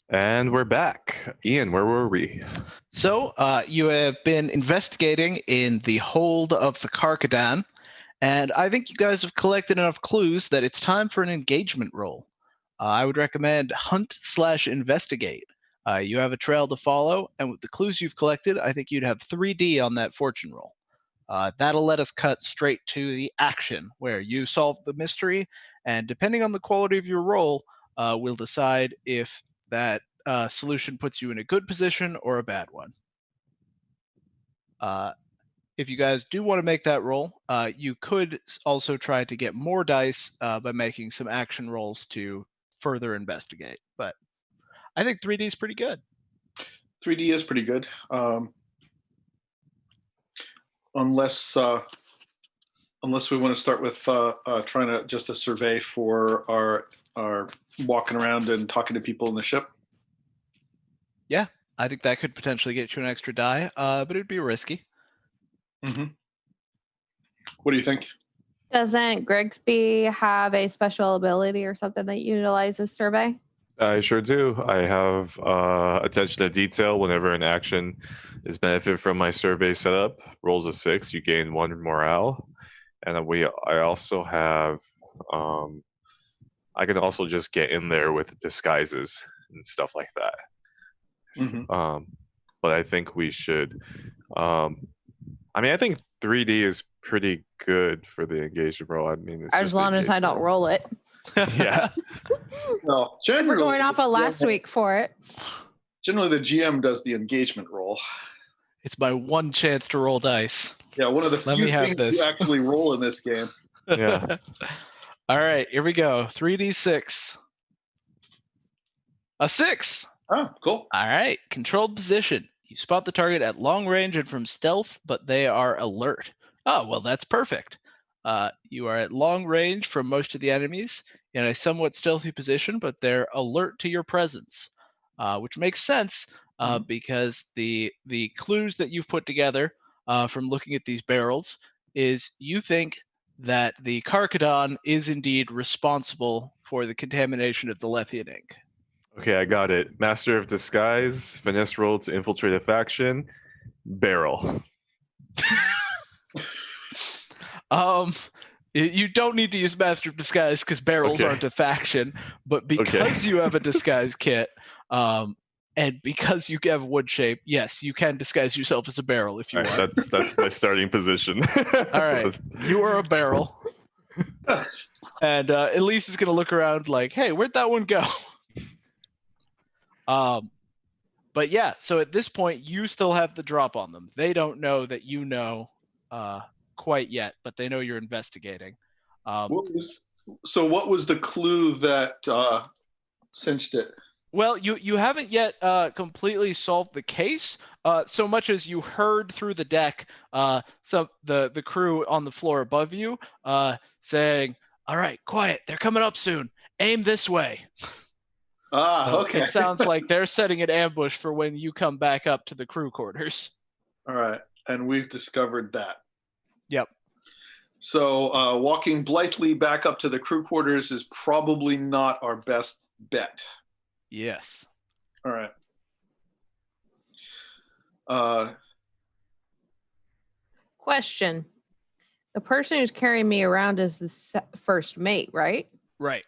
And we're back. Ian, where were we? So, you have been investigating in the hold of the Karkadan, and I think you guys have collected enough clues that it's time for an engagement roll. I would recommend hunt/investigate. You have a trail to follow, and with the clues you've collected, I think you'd have 3D on that fortune roll. That'll let us cut straight to the action, where you solve the mystery, and depending on the quality of your roll, we'll decide if that solution puts you in a good position or a bad one. If you guys do want to make that roll, you could also try to get more dice by making some action rolls to further investigate. But I think 3D is pretty good. 3D is pretty good. Unless we want to start with trying to just a survey for our walking around and talking to people in the ship. Yeah, I think that could potentially get you an extra die, but it'd be risky. Mm-hmm. What do you think? Doesn't Grigsby have a special ability or something that utilizes survey? I sure do. I have attention to detail whenever an action is benefited from my survey setup. Rolls a 6, you gain 1 morale. And I also have, I can also just get in there with disguises and stuff like that. Mm-hmm. But I think we should, I think 3D is pretty good for the engagement roll. I mean, it's As just long as I don't roll it. Yeah. No, We're going off of last week for it. Generally, the GM does the engagement roll. It's my one chance to roll dice. Yeah, one of the few things you actually roll in this game. Yeah. All right, here we go. 3d6. A 6. Oh, cool. All right, controlled position. You spot the target at long range and from stealth, but they are alert. Oh, well, that's perfect. You are at long range from most of the enemies in a somewhat stealthy position, but they're alert to your presence, which makes sense because the clues that you've put together from looking at these barrels is you think that the Karkadan is indeed responsible for the contamination of the Lethian ink. Okay, I got it. Master of Disguise, finesse roll to infiltrate a faction, barrel. You don't need to use Master of Disguise because barrels aren't a faction, but because you have a disguise kit, and because you have wood shape, yes, you can disguise yourself as a barrel if you want. That's my starting position. All right, you are a barrel, and Elise is gonna look around like, "Hey, where'd that one go?" But yeah, so at this point, you still have the drop on them. They don't know that you know quite yet, but they know you're investigating. What was the clue that cinched it? Well, you haven't yet completely solved the case, so much as you heard through the deck the crew on the floor above you saying, "All right, quiet, they're coming up soon. Aim this way." Okay. It sounds like they're setting an ambush for when you come back up to the crew quarters. All right, and we've discovered that. Yep. So walking blithely back up to the crew quarters is probably not our best bet. Yes. All right. Question. The person who's carrying me around is the first mate, right? Right.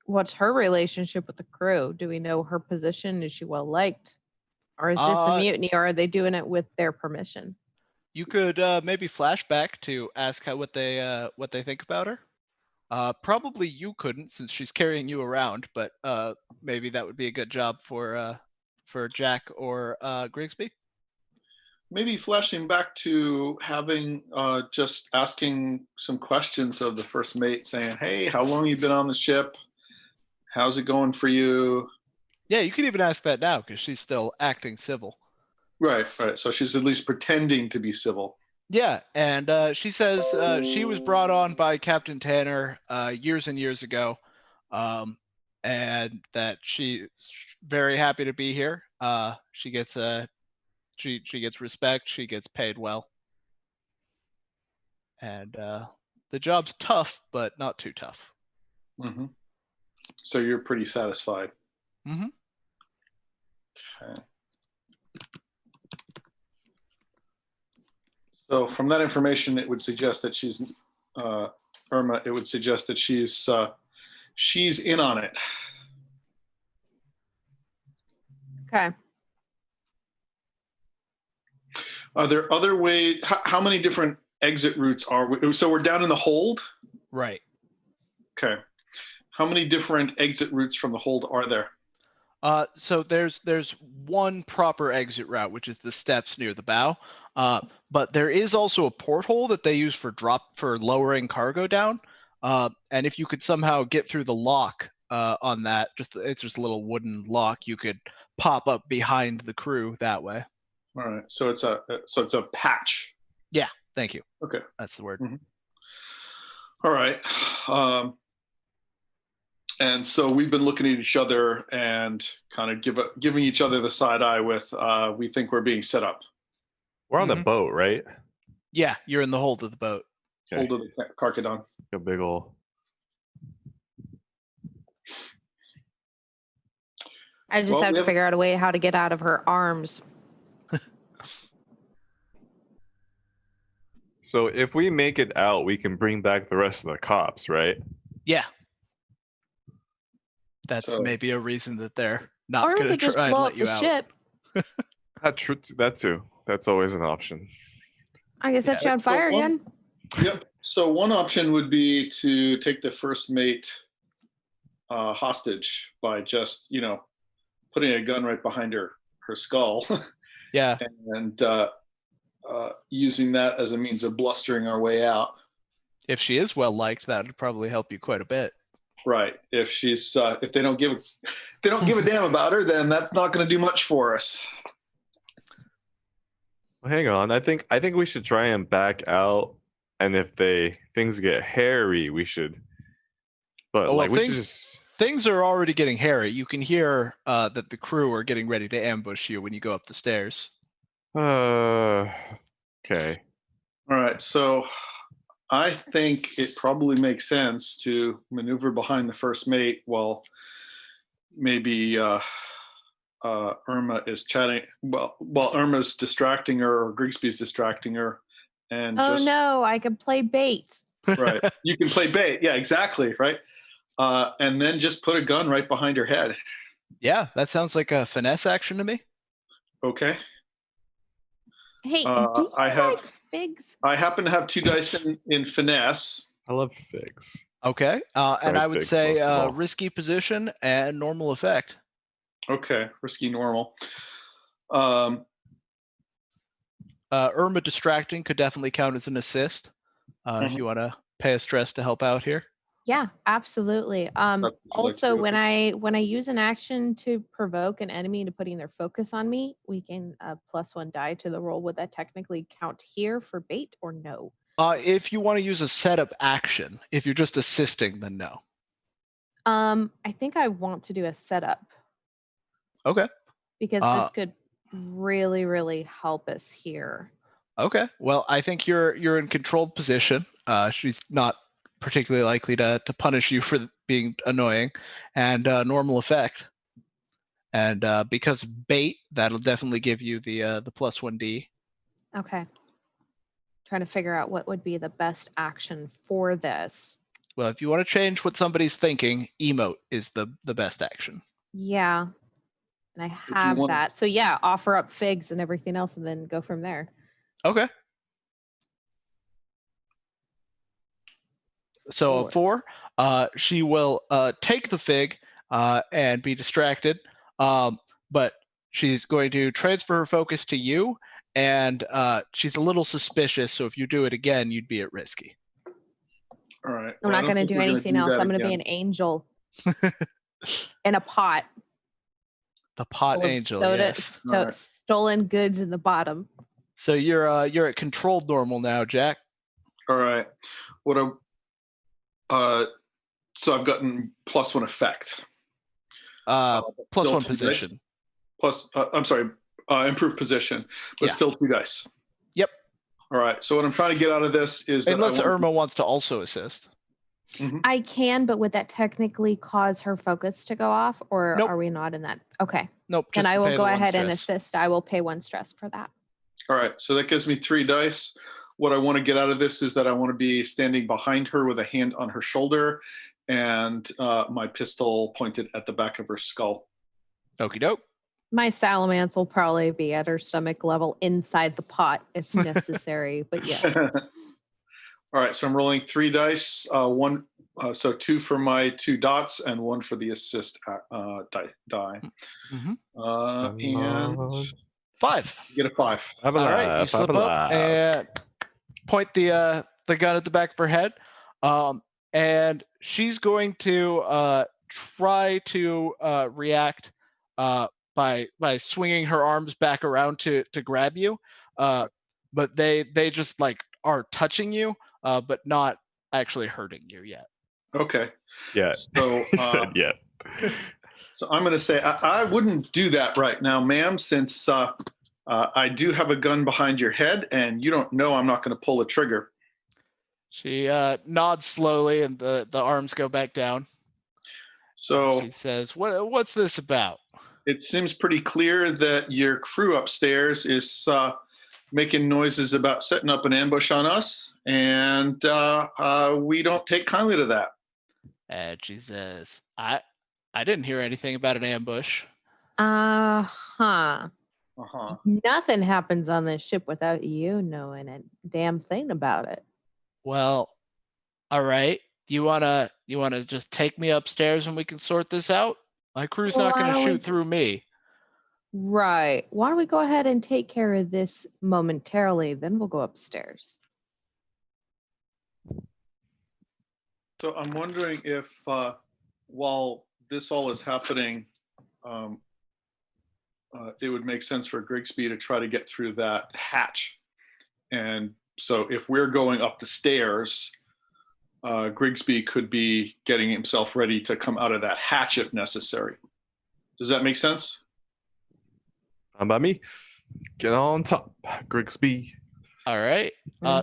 What's her relationship with the crew? Do we know her position? Is she well liked? Or is this a mutiny, or are they doing it with their permission? You could maybe flash back to ask what they think about her. Probably you couldn't since she's carrying you around, but maybe that would be a good job for Jack or Grigsby. Maybe flashing back to having just asking some questions of the first mate, saying, "Hey, how long you been on the ship? How's it going for you?" Yeah, you could even ask that now because she's still acting civil. Right. So she's at least pretending to be civil. Yeah, and she says she was brought on by Captain Tanner years and years ago, and that she's very happy to be here. She gets she gets respect. She gets paid well, and the job's tough, but not too tough. Mm-hmm. So you're pretty satisfied. Mm-hmm. Okay. So from that information, it would suggest that she's Irma. It would suggest that she's in on it. Okay. Are there other ways? How many different exit routes are we? So we're down in the hold. Right. Okay. How many different exit routes from the hold are there? So there's one proper exit route, which is the steps near the bow. But there is also a porthole that they use for lowering cargo down. And if you could somehow get through the lock on that, it's just a little wooden lock, you could pop up behind the crew that way. All right. So it's a patch. Yeah. Thank you. Okay. That's the word. Mm-hmm. All right. And so we've been looking at each other and kind of giving each other the side eye with, we think we're being set up. We're on the boat, right? Yeah, you're in the hold of the boat. Okay. Hold of the Carcadon. A big ol'. I just have to figure out a way how to get out of her arms. So if we make it out, we can bring back the rest of the cops, right? Yeah. That's maybe a reason that they're not Or we going to could just try and blow let up you the out. ship. That too. That's always an option. I can set you on fire again. Yep. So one option would be to take the first mate hostage by just, putting a gun right behind her skull. Yeah. And using that as a means of blustering our way out. If she is well liked, that would probably help you quite a bit. Right. If she's if they don't give a damn about her, then that's not going to do much for us. Well, hang on. I think we should try and back out, and if things get hairy, we should. But things are already getting hairy. You can hear that the crew are getting ready to ambush you when you go up the stairs. Okay. All right. So I think it probably makes sense to maneuver behind the first mate while maybe Irma is chatting. While Irma's distracting her or Grigsby's distracting her. And no, I can play bait. Right. You can play bait. Yeah, exactly. Right. And then just put a gun right behind her head. Yeah, that sounds like a finesse action to me. Okay. Hey, do you like figs? I happen to have 2 dice in finesse. I love figs. Okay. And I would say all. risky position and normal effect. Okay. Risky normal. Irma distracting could definitely count as an assist if you want to pay a stress to help out here. Yeah, absolutely. Also, when I use an action to provoke an enemy into putting their focus on me, we can +1 die to the roll. Would that technically count here for bait or no? If you want to use a setup action, if you're just assisting, then no. I think I want to do a setup. Okay. Because this could really, really help us here. Okay. Well, I think you're in controlled position. She's not particularly likely to punish you for being annoying, and normal effect. And because bait, that'll definitely give you the +1d. Okay. Trying to figure out what would be the best action for this. Well, if you want to change what somebody's thinking, emote is the best action. Yeah. And I have that. So yeah, offer up figs and everything else and then go from there. Okay. So 4, she will take the fig and be distracted, but she's going to transfer her focus to you, and she's a little suspicious, so if you do it again, you'd be at risky. All right. I'm not going to do anything else. I'm going to be an angel in a pot. The pot angel, yes. Stolen goods in the bottom. So you're at controlled normal now, Jack. All right. So I've gotten +1 effect. +1 position. Improved position, but still 2 dice. Yep. All right. So what I'm trying to get out of this is unless Irma wants to also assist. I can, but would that technically cause her focus to go off, or Nope. are we not in that? Okay. Nope. Then Just I will pay go the one ahead and stress. assist. I will pay 1 stress for that. All right, so that gives me 3 dice. What I want to get out of this is that I want to be standing behind her with a hand on her shoulder and my pistol pointed at the back of her skull. Okie doke. My salamence will probably be at her stomach level inside the pot if necessary, but yes. All right, so I'm rolling 3 dice. So 2 for my 2 dots and 1 for the assist die. And 5. get a 5. All right, you slip up and point the gun at the back of her head, and she's going to try to react by swinging her arms back around to grab you, but they just like are touching you, but not actually hurting you yet. Okay. Yeah. So He said yeah. So I'm going to say I wouldn't do that right now, ma'am, since I do have a gun behind your head, and you don't know I'm not going to pull the trigger. She nods slowly, and the arms go back down. So she says, "What's this about?" It seems pretty clear that your crew upstairs is making noises about setting up an ambush on us, and we don't take kindly to that. And she says, I didn't hear anything about an ambush. Uh-huh. Nothing happens on this ship without you knowing a damn thing about it. Well, all right. Do you wanna just take me upstairs and we can sort this out? My crew's not gonna shoot through me. Right. Why don't we go ahead and take care of this momentarily, then we'll go upstairs. So I'm wondering if while this all is happening, it would make sense for Grigsby to try to get through that hatch. And so if we're going up the stairs, Grigsby could be getting himself ready to come out of that hatch if necessary. Does that make sense? By me. Get on top, Grigsby. All right.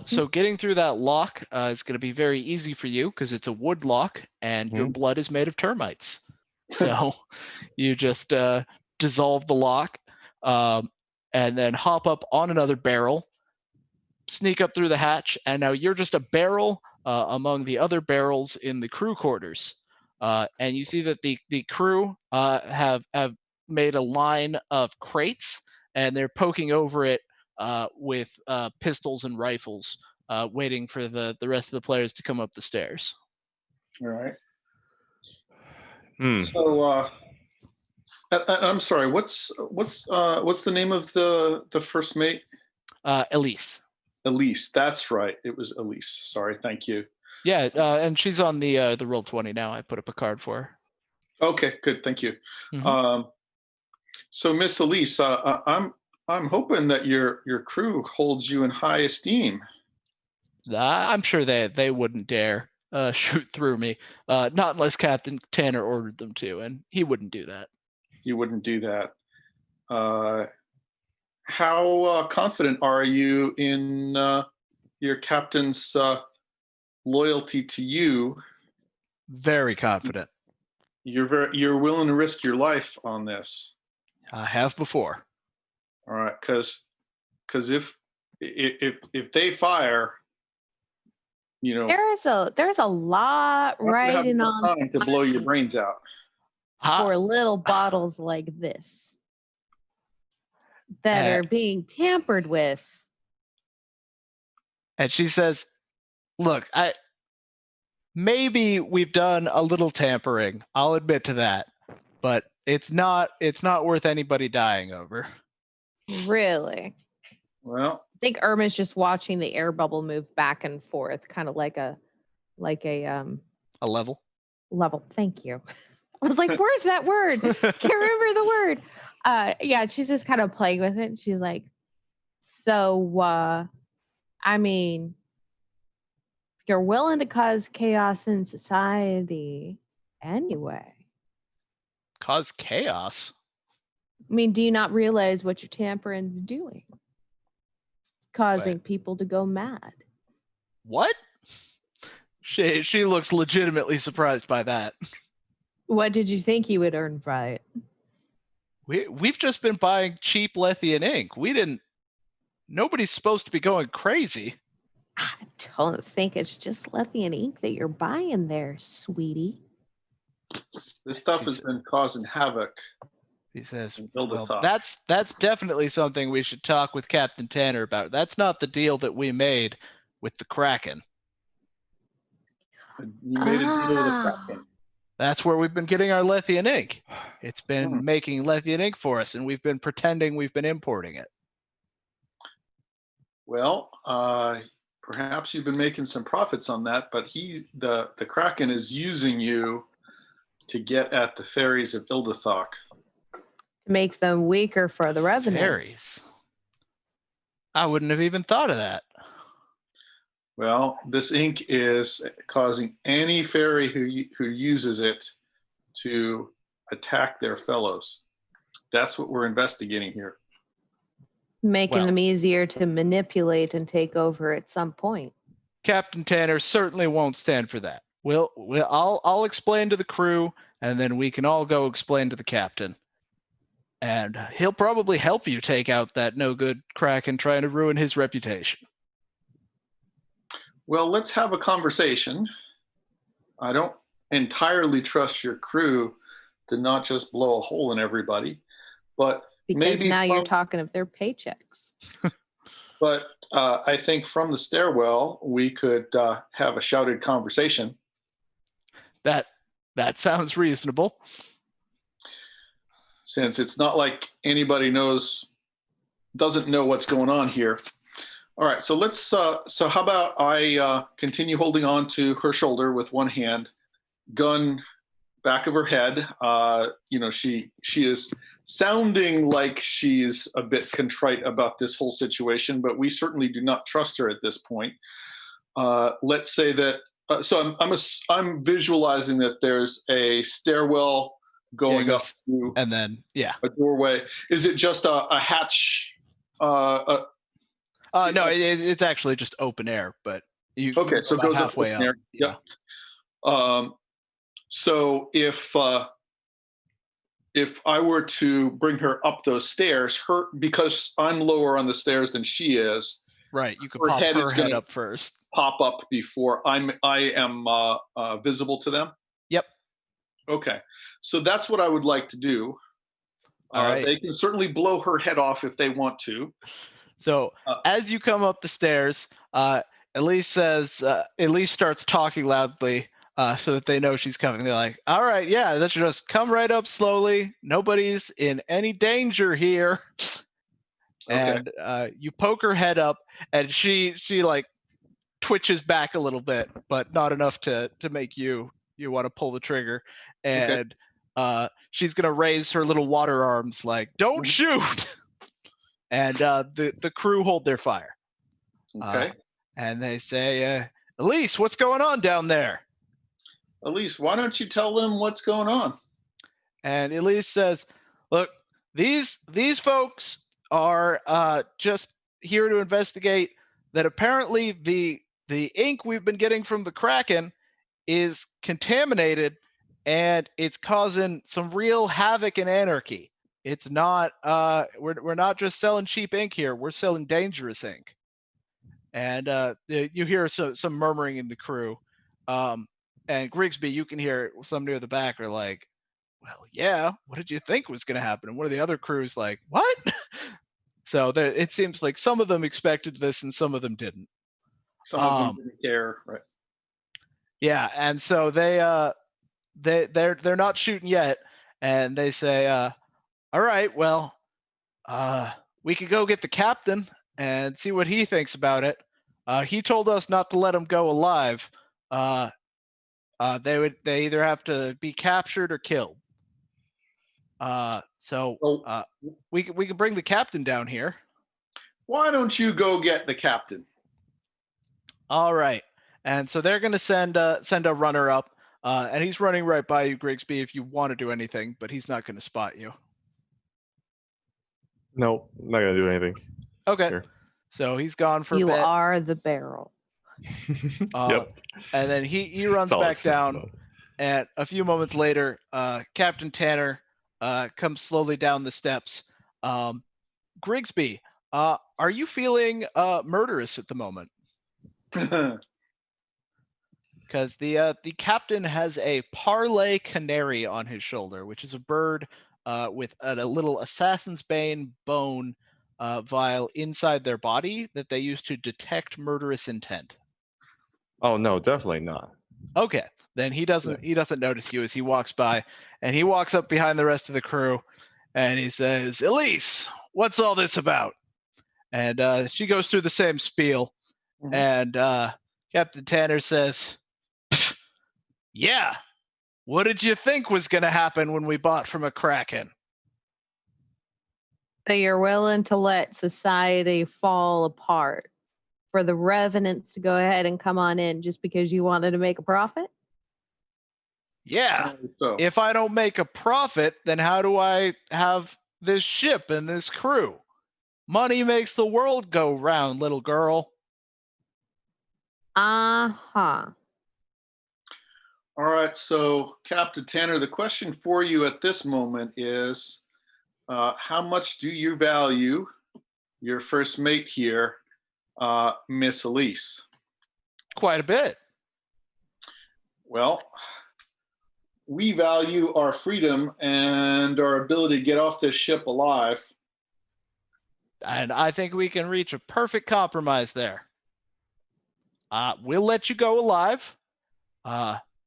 So getting through that lock is going to be very easy for you because it's a wood lock and your blood is made of termites. So you just dissolve the lock and then hop up on another barrel, sneak up through the hatch, and now you're just a barrel among the other barrels in the crew quarters. And you see that the crew have made a line of crates, and they're poking over it with pistols and rifles, waiting for the rest of the players to come up the stairs. All right. So I'm sorry. What's the name of the first mate? Elise. Elise. That's right. It was Elise. Sorry. Thank you. Yeah, and she's on the Roll20 now. I put up a card for her. Okay. Good. Thank you. So Miss Elise, I'm hoping that your crew holds you in high esteem. I'm sure they wouldn't dare shoot through me, not unless Captain Tanner ordered them to, and he wouldn't do that. You wouldn't do that. How confident are you in your captain's loyalty to you? Very confident. You're willing to risk your life on this. I have before. All right, because if they fire, you know, there's a lot riding on time to blow your brains out for little bottles like this that are being tampered with. And she says, "Look, maybe we've done a little tampering. I'll admit to that, but it's not worth anybody dying over." Really? Well, I think Irma's just watching the air bubble move back and forth, kind of like a level. Level. Thank you. I was like, where's that word? Can't remember the word. Yeah, she's just kind of playing with it. And she's like, so, I mean, you're willing to cause chaos in society anyway. Cause chaos? I mean, do you not realize what your tampering's doing? It's causing people to go mad. What? She looks legitimately surprised by that. What did you think you would earn by it? We've just been buying cheap Lethian ink. Nobody's supposed to be going crazy. I don't think it's just Lethian ink that you're buying there, sweetie. This stuff has been causing havoc. He says, Build a well, thought. that's definitely something we should talk with Captain Tanner about. That's not the deal that we made with the Kraken. You made a deal with a Ah. Kraken. That's where we've been getting our Lethian ink. It's been making Lethian ink for us, and we've been pretending we've been importing it. Well, perhaps you've been making some profits on that, but the Kraken is using you to get at the fairies of Ildathok. To make them weaker for the revenant. Fairies. I wouldn't have even thought of that. Well, this ink is causing any fairy who uses it to attack their fellows. That's what we're investigating here. Making them easier to manipulate and take over at some point. Captain Tanner certainly won't stand for that. I'll explain to the crew, and then we can all go explain to the captain. And he'll probably help you take out that no good Kraken trying to ruin his reputation. Well, let's have a conversation. I don't entirely trust your crew to not just blow a hole in everybody, but because maybe now you're talking of their paychecks. But I think from the stairwell, we could have a shouted conversation. That sounds reasonable. Since it's not like anybody doesn't know what's going on here. All right, so let's. So how about I continue holding on to her shoulder with one hand, gun back of her head. She is sounding like she's a bit contrite about this whole situation, but we certainly do not trust her at this point. Let's say that. So I'm visualizing that there's a stairwell going up to, and then a doorway. Is it just a hatch? No, it's actually just open air, but you so it goes halfway up. Yeah. So if I were to bring her up those stairs, because I'm lower on the stairs than she is, right? You could pop her head up first. Pop up before I am visible to them. Yep. Okay, so that's what I would like to do. All right. They can certainly blow her head off if they want to. So as you come up the stairs, Elise starts talking loudly so that they know she's coming. They're like, all right, yeah, let's just come right up slowly. Nobody's in any danger here. Okay. And you poke her head up, and she like twitches back a little bit, but not enough to make you want to pull the trigger. And she's gonna raise her little water arms like, don't shoot. And the crew hold their fire. Okay. And they say, Elise, what's going on down there? Elise, why don't you tell them what's going on? And Elise says, look, these folks are just here to investigate that apparently the ink we've been getting from the Kraken is contaminated, and it's causing some real havoc and anarchy. It's not we're not just selling cheap ink here, we're selling dangerous ink. And you hear some murmuring in the crew. And Grigsby, you can hear some near the back are like, well, yeah, what did you think was going to happen? And one of the other crews like, what? So it seems like some of them expected this and some of them didn't. Some of them didn't care, right? Yeah, and so they're not shooting yet, and they say, all right, well, we could go get the captain and see what he thinks about it. He told us not to let him go alive. They either have to be captured or killed. We can bring the captain down here. Why don't you go get the captain? All right. And so they're going to send a runner up, and he's running right by you, Grigsby, if you want to do anything, but he's not going to spot you. No, I'm not going to do anything. Okay. Here. So he's gone for a you bit. are the barrel. Yep. And then he runs Solid back sniper down. mode. And a few moments later, Captain Tanner comes slowly down the steps. Grigsby, are you feeling murderous at the moment? Because the captain has a parlay canary on his shoulder, which is a bird with a little assassin's bane bone vial inside their body that they use to detect murderous intent. Oh no, definitely not. Okay, then he doesn't notice you as he walks by, and he walks up behind the rest of the crew, and he says, "Elise, what's all this about?" And she goes through the same spiel, and Captain Tanner says, "Yeah, what did you think was going to happen when we bought from a Kraken?" So you're willing to let society fall apart for the revenants to go ahead and come on in just because you wanted to make a profit? Yeah. So, If I don't make a profit, then how do I have this ship and this crew? Money makes the world go round, little girl. Uh-huh. all right. So, Captain Tanner, the question for you at this moment is how much do you value your first mate here, Miss Elise? Quite a bit. Well, we value our freedom and our ability to get off this ship alive. And I think we can reach a perfect compromise there. We'll let you go alive.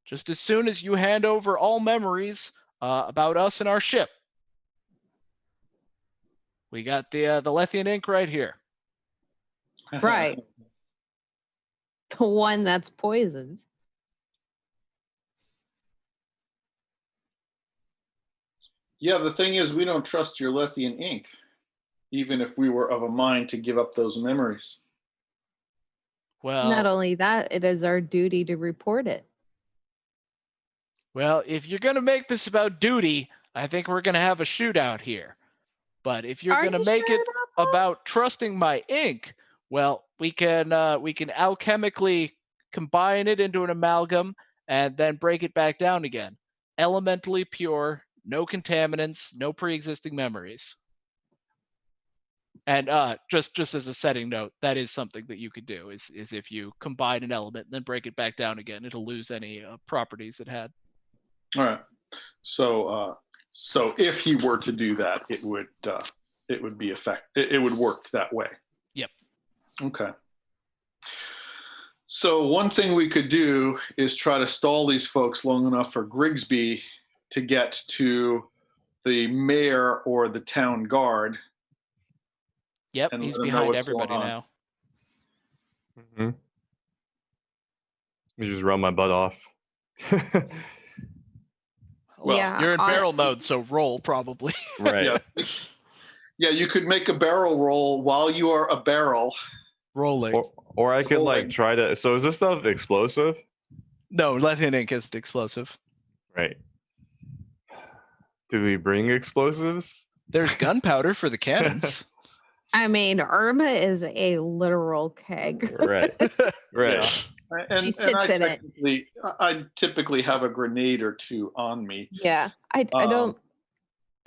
Just as soon as you hand over all memories about us and our ship. We got the Lethian ink right here. Right. The one that's poisoned. Yeah, the thing is, we don't trust your Lethian ink, even if we were of a mind to give up those memories. Well, Not only that, it is our duty to report it. Well, if you're going to make this about duty, I think we're going to have a shootout here. But if you're Are going to you make sure it about that? about trusting my ink, well, we can alchemically combine it into an amalgam and then break it back down again. Elementally pure, no contaminants, no pre-existing memories. And just as a setting note, that is something that you could do. Is if you combine an element and then break it back down again, it'll lose any properties it had. All right. So, so if he were to do that, it would be it would work that way. Yep. Okay. So one thing we could do is try to stall these folks long enough for Grigsby to get to the mayor or the town guard. Yep, And he's let 'em know behind what's everybody going on. now. Mm-hmm. You just run my butt off. Well, Yeah, you're in I- barrel mode, so roll probably. Right. Yeah, you could make a barrel roll while you are a barrel. Rolling. Or I could like Rolling. try to. So is this stuff explosive? No, Lethian ink is explosive. Right. Do we bring explosives? There's gunpowder for the cannons. I mean, Irma is a literal keg. Right. Right. Yeah. And, She and sits in it. I typically have a grenade or two on me. Yeah, I don't.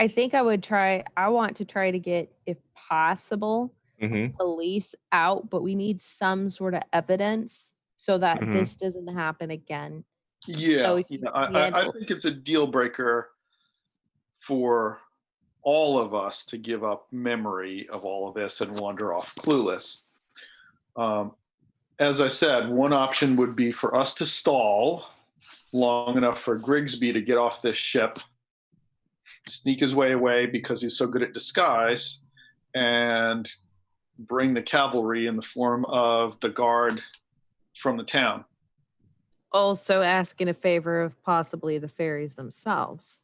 I think I would try. I want to try to get, if possible, Mm-hmm. police out, but we need some sort of evidence so that Mhm. this doesn't happen again. Yeah, So if you I handle- think it's a deal breaker for all of us to give up memory of all of this and wander off clueless. As I said, one option would be for us to stall long enough for Grigsby to get off this ship, sneak his way away because he's so good at disguise, and bring the cavalry in the form of the guard from the town. also asking a favor of possibly the fairies themselves.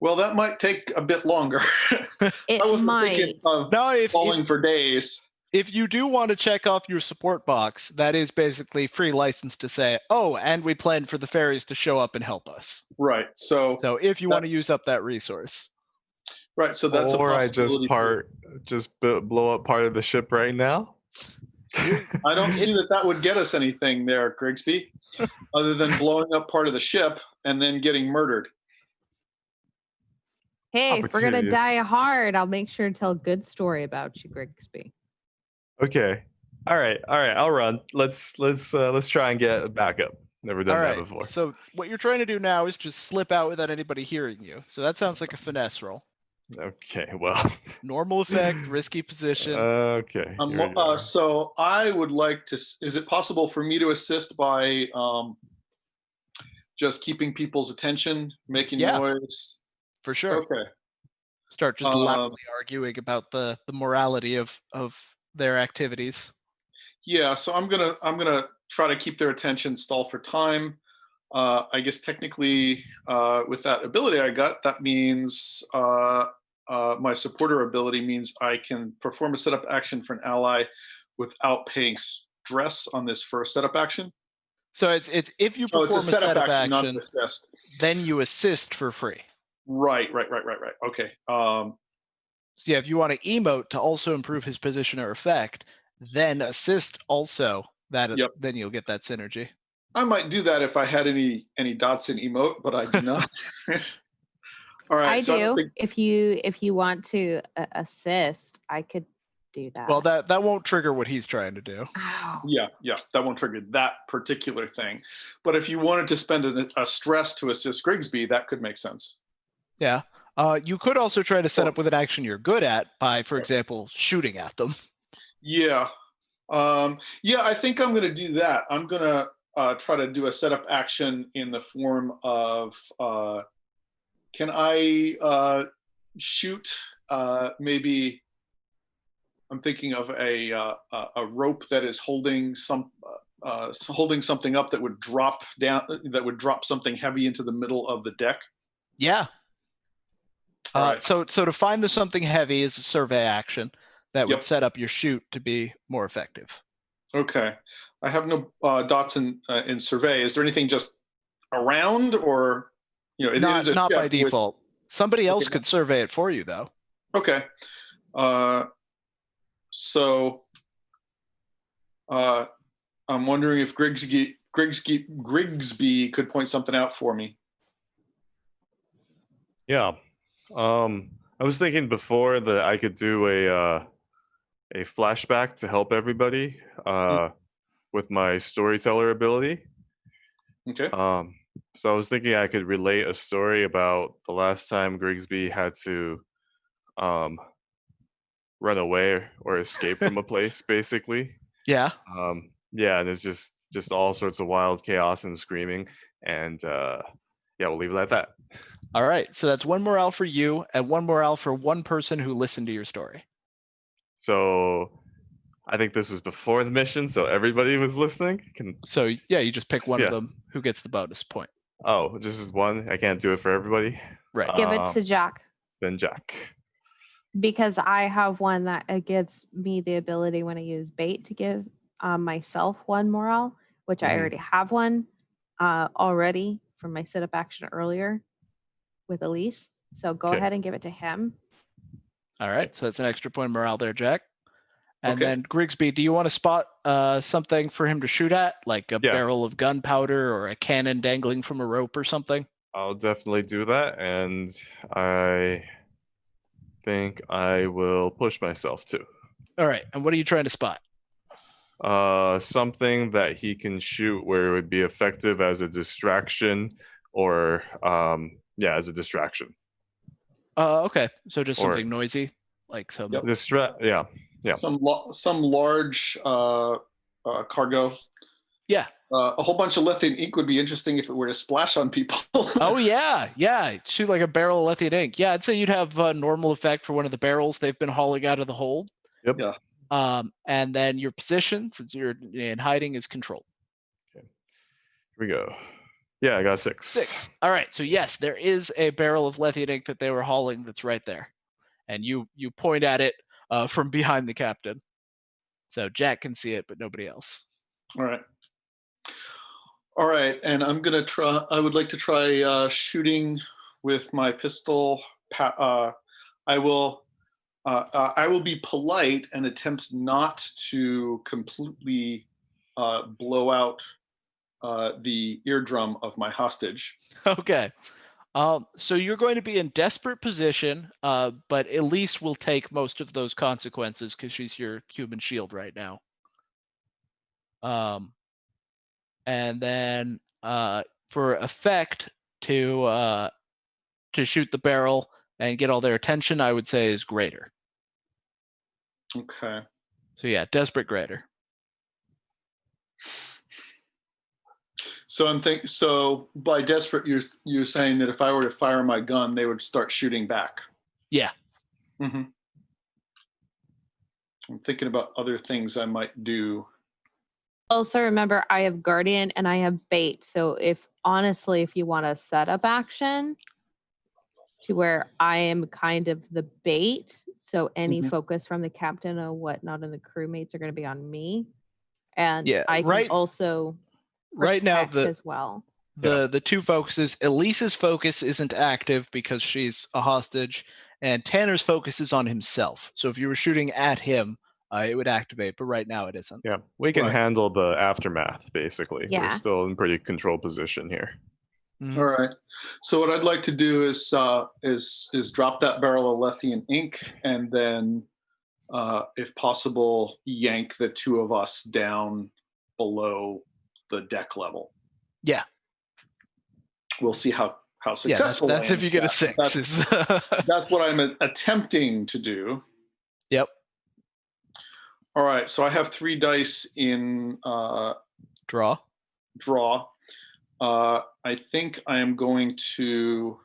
Well, that might take a bit longer. It I wasn't might. thinking of No, if stalling for days. you do want to check off your support box, that is basically free license to say, oh, and we plan for the fairies to show up and help us. Right. So So if you want to use up that resource. right. So that's Or a I just possibility. blow up part of the ship right now. I don't see that would get us anything there, Grigsby, other than blowing up part of the ship and then getting murdered. Hey, if we're gonna Opportunities. die hard, I'll make sure to tell a good story about you, Grigsby. Okay. All right. I'll run. Let's try and get a backup. Never done All that right. before. So what you're trying to do now is just slip out without anybody hearing you. So that sounds like a finesse roll. Okay. Well. Normal effect, risky position. Okay. Here we go. So I would like to. Is it possible for me to assist by just keeping people's attention, making noise? For sure. Okay. Start just loudly arguing about the morality of their activities. Yeah. So I'm gonna try to keep their attention, stall for time. I guess technically, with that ability I got, that means my supporter ability means I can perform a setup action for an ally without paying stress on this first setup action. So it's if you perform it's a setup action, not action, assist. then you assist for free. Right. Okay. So yeah, if you want to emote to also improve his position or effect, then assist also. Then you'll get that synergy. I might do that if I had any Dotson emote, but I do not. All right. I do. If you want to assist, I could do that. Well, that won't trigger what he's trying to do. Ow. Yeah, that won't trigger that particular thing. But if you wanted to spend a stress to assist Grigsby, that could make sense. Yeah. You could also try to set up with an action you're good at by, for example, shooting at them. Yeah. I think I'm going to do that. I'm going to try to do a setup action in the form of can I shoot maybe I'm thinking of a rope that is holding something up that would drop down, that would drop something heavy into the middle of the deck. Yeah. Right. So to find the something heavy is a survey action that would set up your shoot to be more effective. Okay. I have no dots in survey. Is there anything just around, or not by default? Somebody else could survey it for you, though. Okay. So I'm wondering if Grigsby could point something out for me. Yeah. I was thinking before that I could do a flashback to help everybody with my storyteller ability. Okay. So I was thinking I could relate a story about the last time Grigsby had to run away or escape from a place, basically. Yeah. And it's just all sorts of wild chaos and screaming, and we'll leave it at that. All right, so that's 1 morale for you and 1 morale for one person who listened to your story. So I think this is before the mission, so everybody was listening. So yeah, you just pick one of them who gets the bonus point. Oh, just as one? I can't do it for everybody? Right. Give it to Jack. Then Jack. Because I have one that gives me the ability when I use bait to give myself 1 morale, which I already have one already from my sit-up action earlier with Elise. So go ahead and give it to him. All right, so that's an extra point of morale there, Jack. And then Grigsby, do you want to spot something for him to shoot at, like a barrel of gunpowder or a cannon dangling from a rope or something? I'll definitely do that, and I think I will push myself too. All right, and what are you trying to spot? Something that he can shoot where it would be effective as a distraction, or as a distraction. Okay, so just something noisy, like some some large cargo. Yeah. A whole bunch of lithium ink would be interesting if it were to splash on people. Oh yeah, shoot like a barrel of lithium ink. Yeah, I'd say you'd have a normal effect for one of the barrels they've been hauling out of the hold. Yep. Yeah. And then your position, since you're in hiding, is controlled. Okay. Here we go. Yeah, I got 6. 6. All right, so yes, there is a barrel of lithium ink that they were hauling that's right there, and you point at it from behind the captain, so Jack can see it, but nobody else. All right, and I'm gonna try. I would like to try shooting with my pistol. I will I will be polite and attempt not to completely blow out the eardrum of my hostage. Okay. So you're going to be in desperate position, but Elise will take most of those consequences because she's your human shield right now. And then for effect to shoot the barrel and get all their attention, I would say is greater. Okay. So yeah, desperate greater. So by desperate, you're saying that if I were to fire my gun, they would start shooting back. Yeah. Mm-hmm. I'm thinking about other things I might do. Also, remember, I have Guardian and I have Bait. So if you want a setup action to where I am kind of the bait, so any focus from the captain or whatnot and the crewmates are going to be on me. And Yeah, I can also right now as well. The two focuses, Elise's focus isn't active because she's a hostage, and Tanner's focus is on himself. So if you were shooting at him, it would activate, but right now it isn't. Yeah, we can handle the aftermath, basically. Yeah. We're still in pretty control position here. Mm-hmm. All right. So what I'd like to do is drop that barrel of Lethian ink, and then, if possible, yank the two of us down below the deck level. Yeah. We'll see how successful. That's if you get a 6. That's what I'm attempting to do. Yep. All right. So I have 3 dice in Draw. I think I am going to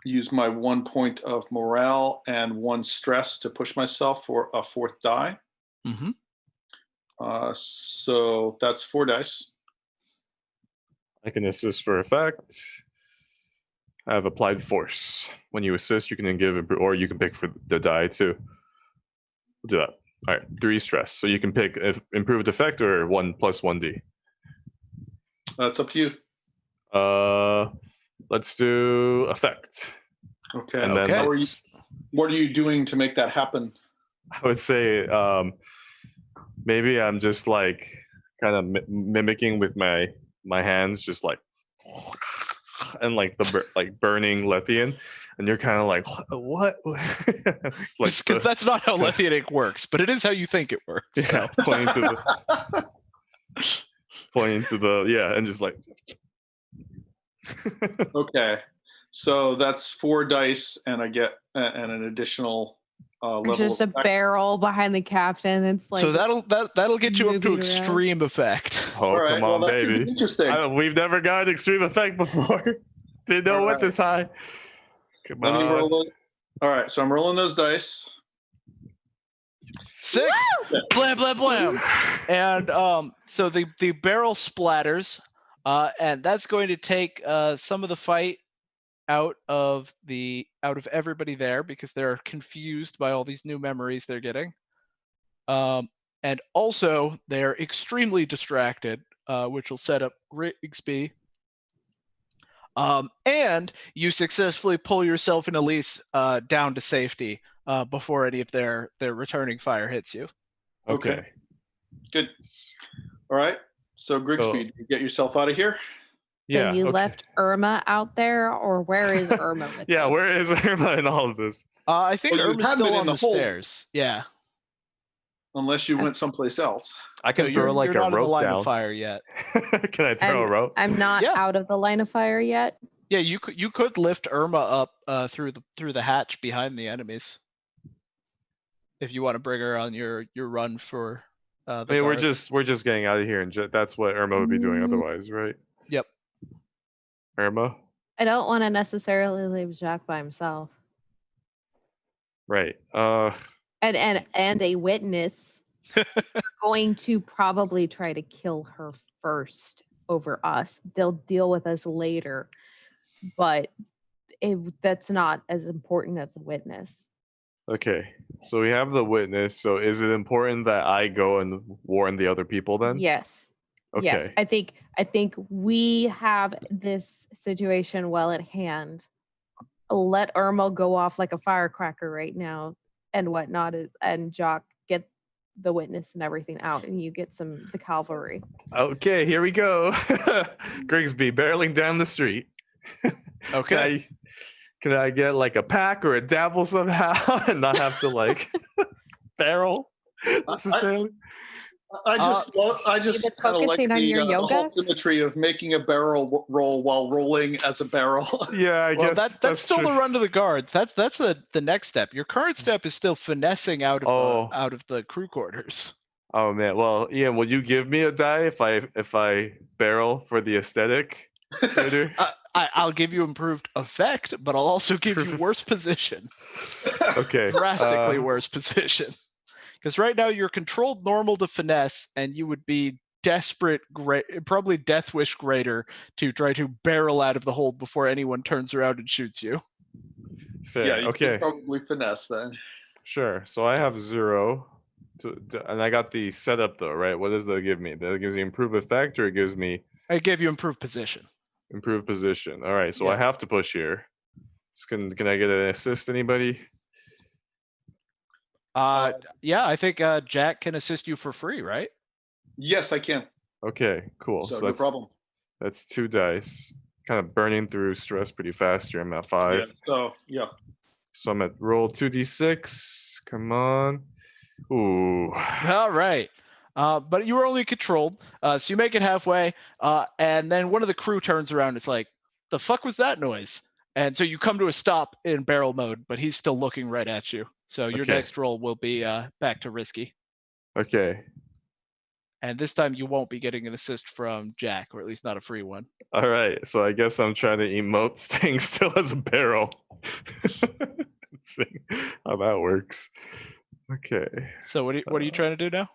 use my 1 point of morale and 1 stress to push myself for a 4th die. Mm-hmm. So that's 4 dice. I can assist for effect. I have applied force. When you assist, you can then give, or you can pick for the die too. We'll do that. All right, 3 stress. So you can pick improved effect or 1 plus 1d. That's up to you. Let's do effect. Okay. And then what are you doing to make that happen? I would say maybe I'm just like kind of mimicking with my hands, just like, and like the burning Lethian, and you're kind of like, what? Because that's not how Lethian ink works, but it is how you think it works. Yeah, pointing to the and just like. Okay, so that's 4 dice, and I get and an additional level. There's just a barrel behind the captain. It's like, so that'll get you up to extreme effect. Oh, right, come on, baby! Interesting. We've never gotten extreme effect before. Didn't know what this high. Come Let on. me roll it. All right, so I'm rolling those dice. 6. Blam blam blam. And so the barrel splatters, and that's going to take some of the fight out of everybody there because they're confused by all these new memories they're getting. And also they're extremely distracted, which will set up Grigsby. And you successfully pull yourself and Elise down to safety before any of their returning fire hits you. Okay. Good. All right. So Grigsby, did you get yourself out of here? So you left Irma out there, or where is Irma? Yeah, where is Irma in all of this? I think Irma's still on the stairs. Yeah. Unless you went someplace else. I can throw like you're a not in the rope line down. Of fire yet. Can I throw a rope? I'm not out of the line of fire yet. Yeah, you could lift Irma up through the hatch behind the enemies. If you want to bring her on your run for. I mean, we're just getting out of here, and that's what Irma would be doing otherwise, right? Yep. Irma. I don't want to necessarily leave Jacques by himself. Right. And a witness are going to probably try to kill her first over us. They'll deal with us later, but that's not as important as a witness. Okay, so we have the witness. So is it important that I go and warn the other people then? Yes. Okay. Yes, I think we have this situation well at hand. let Irma go off like a firecracker right now and whatnot and Jock get the witness and everything out, and you get the cavalry. Okay, here we go. Grigsby barreling down the street. Okay. Can I get like a pack or a dabble somehow and not have to like barrel necessarily? I just kind of like focusing on your the whole yoga? symmetry of making a barrel roll while rolling as a barrel. Yeah, I Well, guess that's still true. the run to the guards. That's the next step. Your current step is still finessing out of the crew quarters. Oh man, well, Ian, will you give me a die if I barrel for the aesthetic later? I'll give you improved effect, but I'll also give you worse position. Okay, Drastically worse position. Because right now you're controlled normal to finesse, and you would be desperate, probably Deathwish greater to try to barrel out of the hold before anyone turns around and shoots you. Fair. Yeah, you Okay. could probably finesse then. Sure. So I have 0, and I got the setup though, right? What does that give me? That gives me improved effect, or it gives me I gave you improved position. improved position. All right. So Yeah. I have to push here. Can I get an assist? Anybody? Yeah, I think Jack can assist you for free, right? Yes, I can. Okay. Cool. So, So no that's problem. That's 2 dice. Kind of burning through stress pretty fast here. I'm at 5. Yeah, so yeah. So I'm at roll 2d6. Come on. Ooh. All right. But you were only controlled, so you make it halfway, and then one of the crew turns around. It's like, the fuck was that noise? And so you come to a stop in barrel mode, but he's still looking right at you. So your Okay. next roll will be back to risky. Okay. And this time you won't be getting an assist from Jack, or at least not a free one. All right. So I guess I'm trying to emote staying still as a barrel. Let's see how that works. Okay. So what are you trying to do now?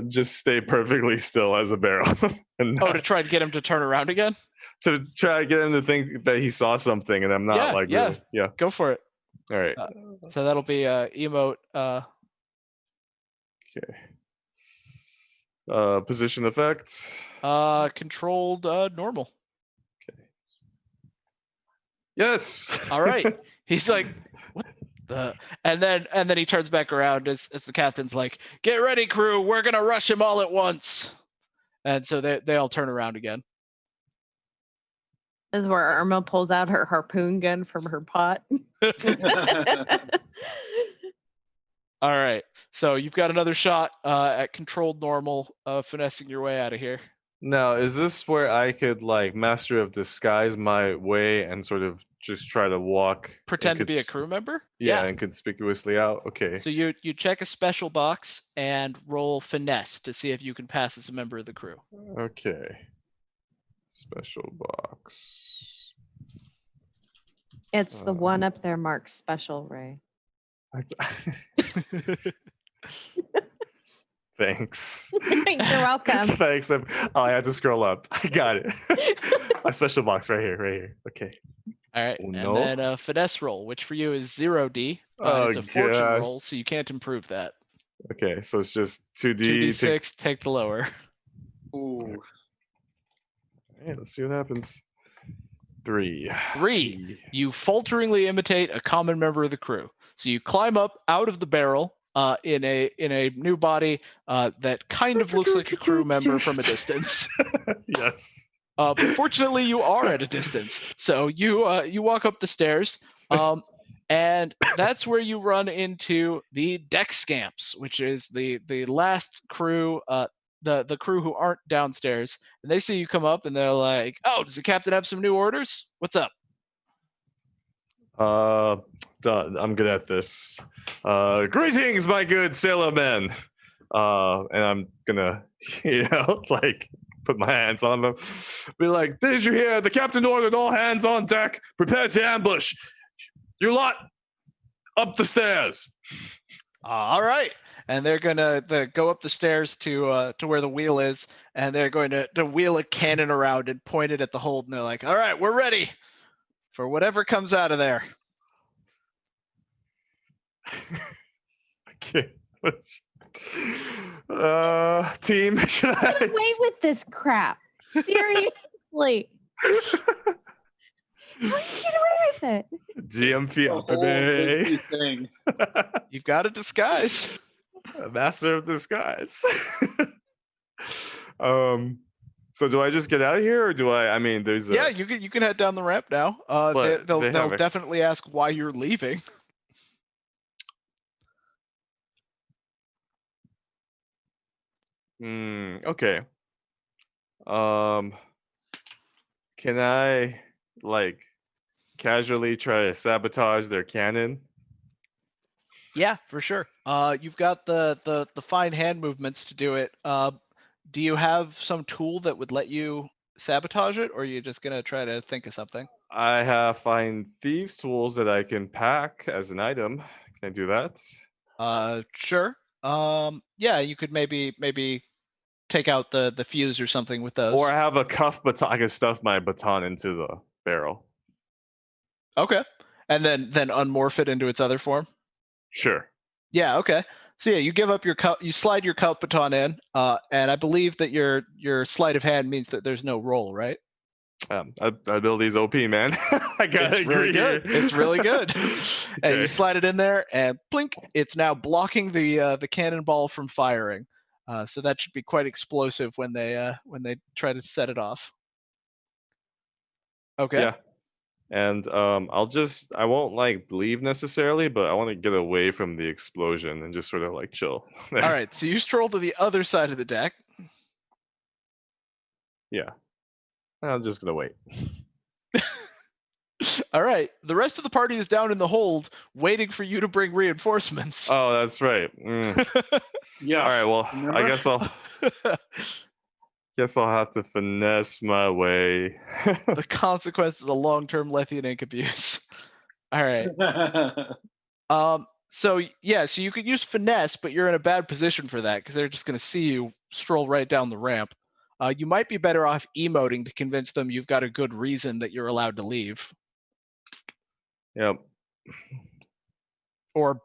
Just stay perfectly still as a barrel. And to try and get him to turn around again? to try to get him to think that he saw something, and I'm not Yeah, yeah. really. Yeah. Go for it. All right. So that'll be emote. Okay. Position effect. Controlled normal. Okay. Yes. All right. He's like, what the? And then he turns back around as the captain's like, get ready, crew. We're gonna rush him all at once. And so they all turn around again. This is where Irma pulls out her harpoon gun from her pot. All right. So you've got another shot at controlled normal, finessing your way out of here. Now, is this where I could like master of disguise my way and sort of just try to walk, Pretend to be a crew member? Yeah, inconspicuously out. Okay. So you check a special box and roll finesse to see if you can pass as a member of the crew. Okay. Special box. It's the one up there marked special, Ray. Thanks. You're welcome. Thanks. I had to scroll up. I got it. My special box right here. Okay. All right. Oh, and no. then a finesse roll, which for you is 0D. It's a fortune roll, so you can't improve that. Okay, so it's just 2D. 2D6, take the lower. Ooh. All right, let's see what happens. 3. You falteringly imitate a common member of the crew. So you climb up out of the barrel in a new body that kind of looks like a crew member from a distance. Yes. But fortunately, you are at a distance. So you walk up the stairs, and that's where you run into the deck scamps, which is the last crew, the crew who aren't downstairs. And they see you come up, and they're like, "Oh, does the captain have some new orders? What's up?" I'm good at this. Greetings, my good sailormen. And I'm gonna, like put my hands on them. Be like, did you hear? The captain ordered all hands on deck. Prepare to ambush. You lot up the stairs. All right. And they're gonna go up the stairs to where the wheel is, and they're going to wheel a cannon around and point it at the hold. And they're like, "All right, we're ready for whatever comes out of there." Okay. Team. Get away with this crap. Seriously. How did you get away with it? GM The whole Fiat, Grigsby thing. You've got a disguise. master of disguise. So do I just get out of here, or do I mean, there's a Yeah, you can head down the ramp now. But They'll they have a- definitely ask why you're leaving. Okay. Can I like casually try to sabotage their cannon? Yeah, for sure. You've got the fine hand movements to do it. Do you have some tool that would let you sabotage it, or are you just gonna try to think of something? I have find thieves tools that I can pack as an item. Can I do that? Sure. Yeah, you could maybe take out the fuse or something with those. Or I have a cuff baton. I can stuff my baton into the barrel. Okay, and then unmorph it into its other form. Sure. Yeah. Okay. So yeah, you give up your cup. You slide your cup baton in, and I believe that your sleight of hand means that there's no roll, right? Ability's OP, man. I gotta It's really agree good. here. It's really good. And you Okay. slide it in there, and blink, it's now blocking the cannonball from firing. So that should be quite explosive when they try to set it off. Okay. Yeah. And I won't like leave necessarily, but I want to get away from the explosion and just sort of like chill. All right. So you stroll to the other side of the deck. Yeah. I'm just gonna wait. All right. The rest of the party is down in the hold, waiting for you to bring reinforcements. Oh, that's right. Yeah. All right. Well, I Remember? guess I'll have to finesse my way. The consequences of long-term lithium ink abuse. All right. So yeah, so you could use finesse, but you're in a bad position for that because they're just going to see you stroll right down the ramp. You might be better off emoting to convince them you've got a good reason that you're allowed to leave, Yep. or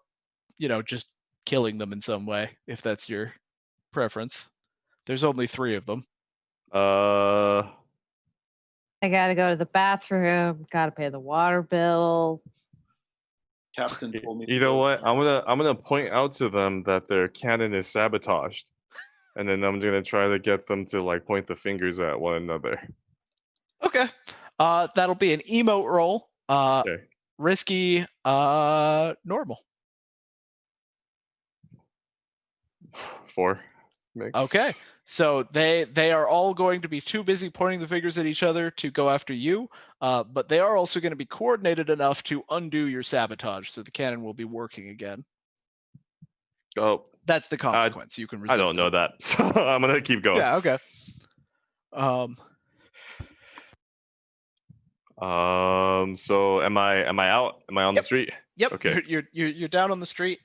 just killing them in some way if that's your preference. There's only 3 of them. Uh. I gotta go to the bathroom. Gotta pay the water bill. Captain told me. You know what? I'm gonna point out to them that their cannon is sabotaged, and then I'm gonna try to get them to like point the fingers at one another. Okay. That'll be an emote roll. Okay. Risky. Normal. 4. Mix. Okay. So they are all going to be too busy pointing the fingers at each other to go after you, but they are also going to be coordinated enough to undo your sabotage, so the cannon will be working again. Oh, That's the consequence. You can resist I don't know it. that, so I'm gonna keep going. Yeah. Okay. So am I out? Am I on the street? Yep. Okay. You're down on the street.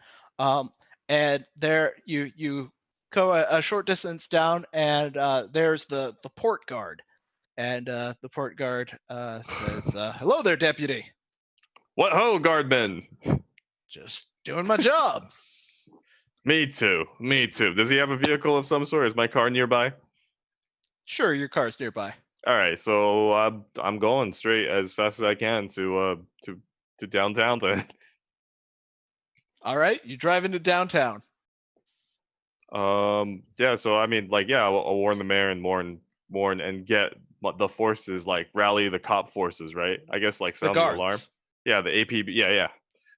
And there you go a short distance down, and there's the port guard, and the port guard says, "Hello there, deputy. What ho, guardman? Just doing my job." Me too. Me too. Does he have a vehicle of some sort? Is my car nearby? Sure, your car's nearby. All right, so I'm going straight as fast as I can to downtown then. All right, you drive into downtown. Yeah. So I mean, like, yeah, I'll warn the mayor and warn and get the forces, like rally the cop forces, right? I guess like The sound the guards. alarm. Yeah, the APB. Yeah.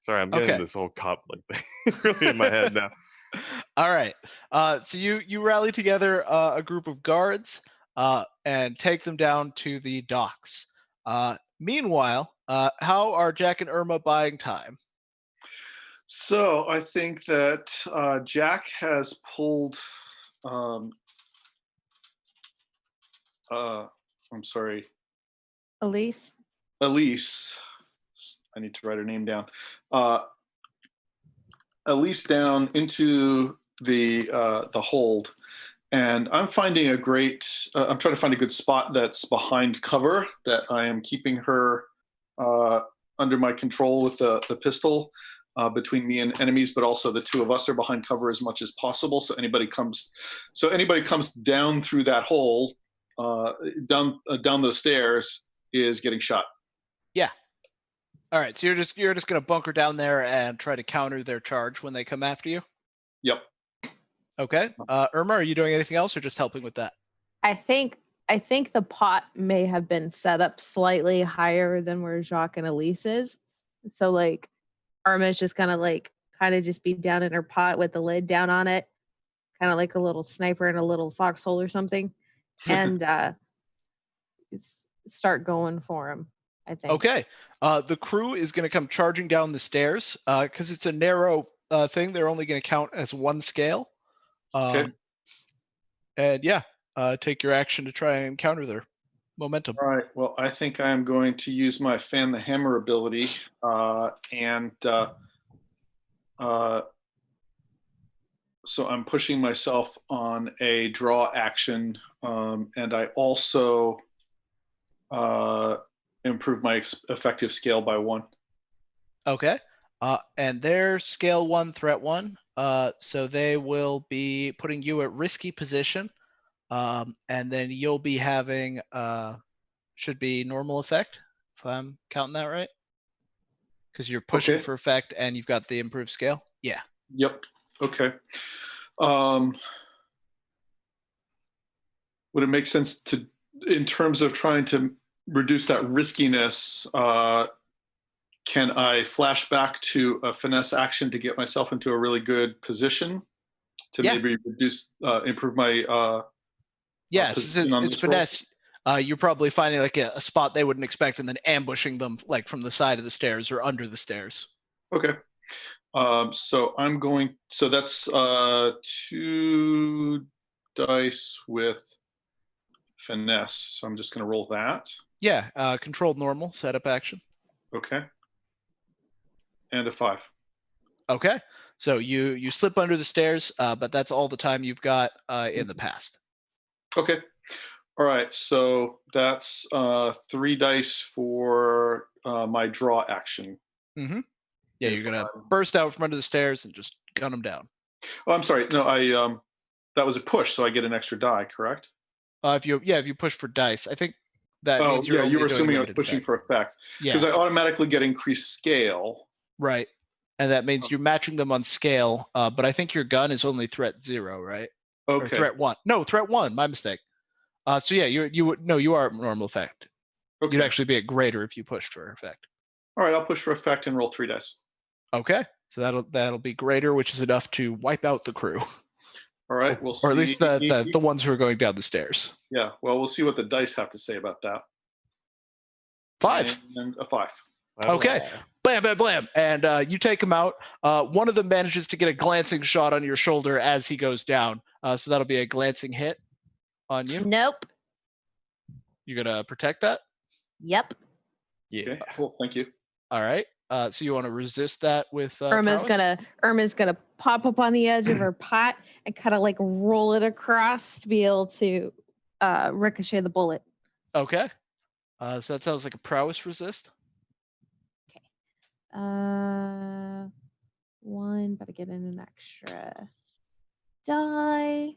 Sorry, I'm getting Okay. this whole cop like thing really in my head now. All right. So you rally together a group of guards and take them down to the docks. Meanwhile, how are Jack and Irma buying time? So I think that Jack has pulled. I'm sorry, Elise. Elise. I need to write her name down. Elise down into the hold, and I'm finding a great. I'm trying to find a good spot that's behind cover that I am keeping her under my control with the pistol. Between me and enemies, but also the 2 of us are behind cover as much as possible. So anybody comes down through that hole, down the stairs, is getting shot. Yeah. All right. So you're just gonna bunker down there and try to counter their charge when they come after you. Yep. Okay. Irma, are you doing anything else or just helping with that? I think the pot may have been set up slightly higher than where Jacques and Elise is. So like Irma's just gonna like kind of just be down in her pot with the lid down on it, kind of like a little sniper in a little foxhole or something, and start going for him. I think. Okay. The crew is gonna come charging down the stairs. Because it's a narrow thing, they're only gonna count as one scale. Okay. And yeah, take your action to try and counter their momentum. All right. Well, I think I am going to use my fan the hammer ability, so I'm pushing myself on a draw action, and I also improve my effective scale by 1. Okay. And they're scale 1, threat 1. So they will be putting you at risky position. And then you'll be having should be normal effect, if I'm counting that right. Because you're pushing Okay. for effect and you've got the improved scale. Yeah. Yep. Okay. Would it make sense to, in terms of trying to reduce that riskiness, can I flash back to a finesse action to get myself into a really good position to Yeah. maybe improve my Yes, position on it's this roll? finesse. You're probably finding like a spot they wouldn't expect and then ambushing them like from the side of the stairs or under the stairs. Okay. So I'm going, so that's 2 dice with finesse. So I'm just going to roll that. Yeah, controlled normal setup action. Okay. And a 5. Okay, so you slip under the stairs, but that's all the time you've got in the past. Okay. All right. So that's 3 dice for my draw action. Mm-hmm. Yeah, If you're gonna burst out from under the stairs and just gun them down. Oh, I'm sorry. No, that was a push, so I get an extra die, correct? If you push for dice, I think that means you're yeah, you only were doing assuming I was limited pushing effect. for effect. Yeah, Because I automatically get increased scale. right, and that means you're matching them on scale. But I think your gun is only threat 0, right? Or Okay. threat 1. No, threat 1. My mistake. So yeah, you are normal effect. Okay. You'd actually be at greater if you pushed for effect. All right, I'll push for effect and roll 3 dice. Okay, so that'll be greater, which is enough to wipe out the crew. All right, we'll see. Or at least the ones who are going down the stairs. Yeah, well, we'll see what the dice have to say about that. 5. And a 5. Okay. Blam, blam, blam. And you take him out. One of them manages to get a glancing shot on your shoulder as he goes down. So that'll be a glancing hit on you. Nope. You gonna protect that? Yep. Yeah. Okay, cool. Thank you. All right. So you want to resist that with Irma's gonna pop up on the edge of her pot and kind of like roll it across to be able to ricochet the bullet. Okay. So that sounds like a prowess resist. Okay. 1, but I get in an extra die.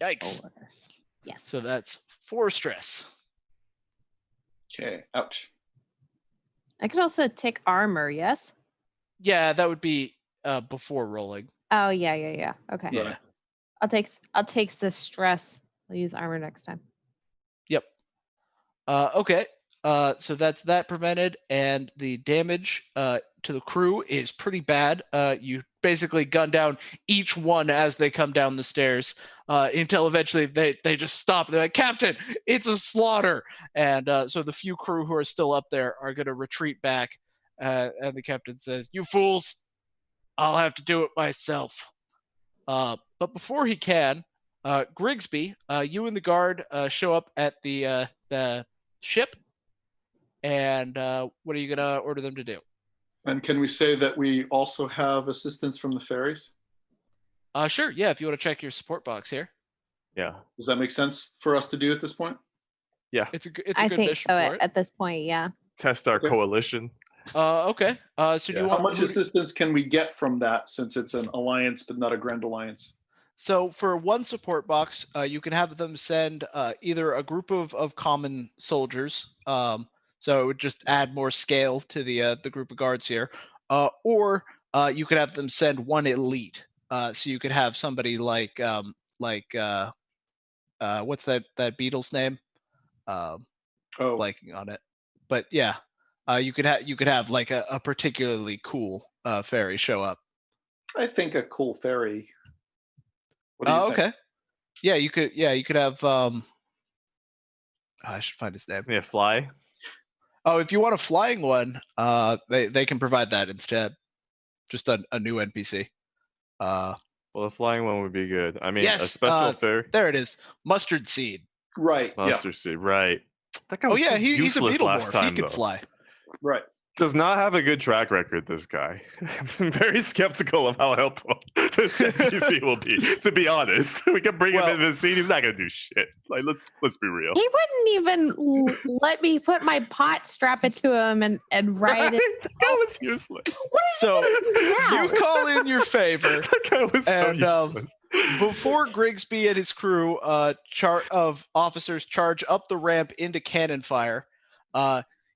Yikes. 4. Yes. So that's 4 stress. Okay, ouch. I could also take armor, yes? Yeah, that would be before rolling. Oh yeah. Okay. Yeah. I'll take the stress. I'll use armor next time. Yep. Okay. So that's that prevented, and the damage to the crew is pretty bad. You basically gun down each one as they come down the stairs until eventually they just stop. They're like, Captain, it's a slaughter. And so the few crew who are still up there are going to retreat back. And the captain says, you fools, I'll have to do it myself. But before he can, Grigsby, you and the guard show up at the ship. And what are you going to order them to do? And can we say that we also have assistance from the ferries? Sure. Yeah, if you want to check your support box here. Yeah. Does that make sense for us to do at this point? Yeah. It's a good I think mission so for it. at this point, yeah. Test our Okay. coalition. Okay. So do you Yeah. want How much assistance can we get from that, since it's an alliance but not a grand alliance? So for one support box, you can have them send either a group of common soldiers. So it would just add more scale to the group of guards here, or you could have them send one elite. So you could have somebody like what's that Beatles name? Blanking on it. But yeah, you could have like a particularly cool fairy show up. I think a cool fairy. What do you think? Okay. Yeah, you could have I should find his name. Yeah, fly. Oh, if you want a flying one, they can provide that instead. Just a new NPC. Well, the flying one would be good. I mean, a Yes, special fairy. there it is. Mustard Seed. Right. Mustard seed, right. That guy Oh was yeah, so he's a useless last Beetlemorph. time, He can though. fly. Yeah. Right. Does not have a good track record, this guy. I'm very skeptical of how helpful this NPC will be, to be honest. We can bring him into the scene, he's not gonna do shit. Like, let's be real. He wouldn't even let me put my pot, strap it to him, and ride it. That guy was useless. So now? you call in your favor. That guy was so And, useless. Before Grigsby and his crew of officers charge up the ramp into cannon fire,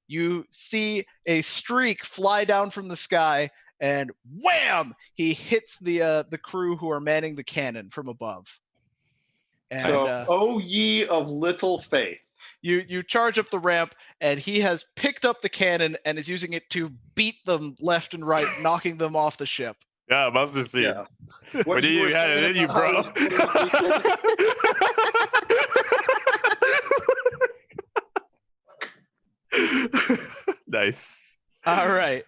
you see a streak fly down from the sky, and wham! He hits the crew who are manning the cannon from above. And So, oh ye of little faith. you charge up the ramp, and he has picked up the cannon and is using it to beat them left and right, knocking them off the ship. Yeah, mustard seed. Yeah. What do you were had it saying in you, about how bro? Nice. All right,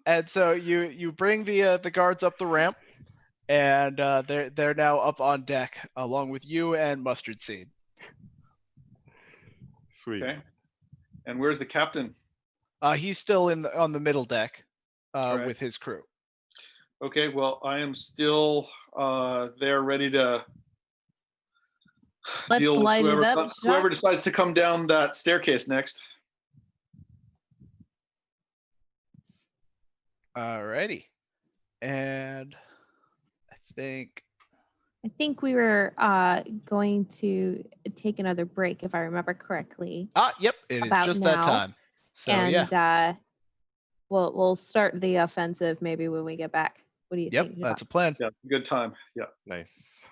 and so you bring the guards up the ramp, and they're now up on deck along with you and Mustard Seed. Sweet. Okay. And where's the captain? He's still on the middle deck Right. with his crew. Okay, well, I am still there ready to Let's deal with light it up. whoever decides to come down that staircase next. Alrighty, and I think we were going to take another break, if I remember correctly. yep, it is About just that now. time. So And yeah, we'll start the offensive maybe when we get back. What do you yep, think? that's a plan. Yeah, good time. Yeah. Nice.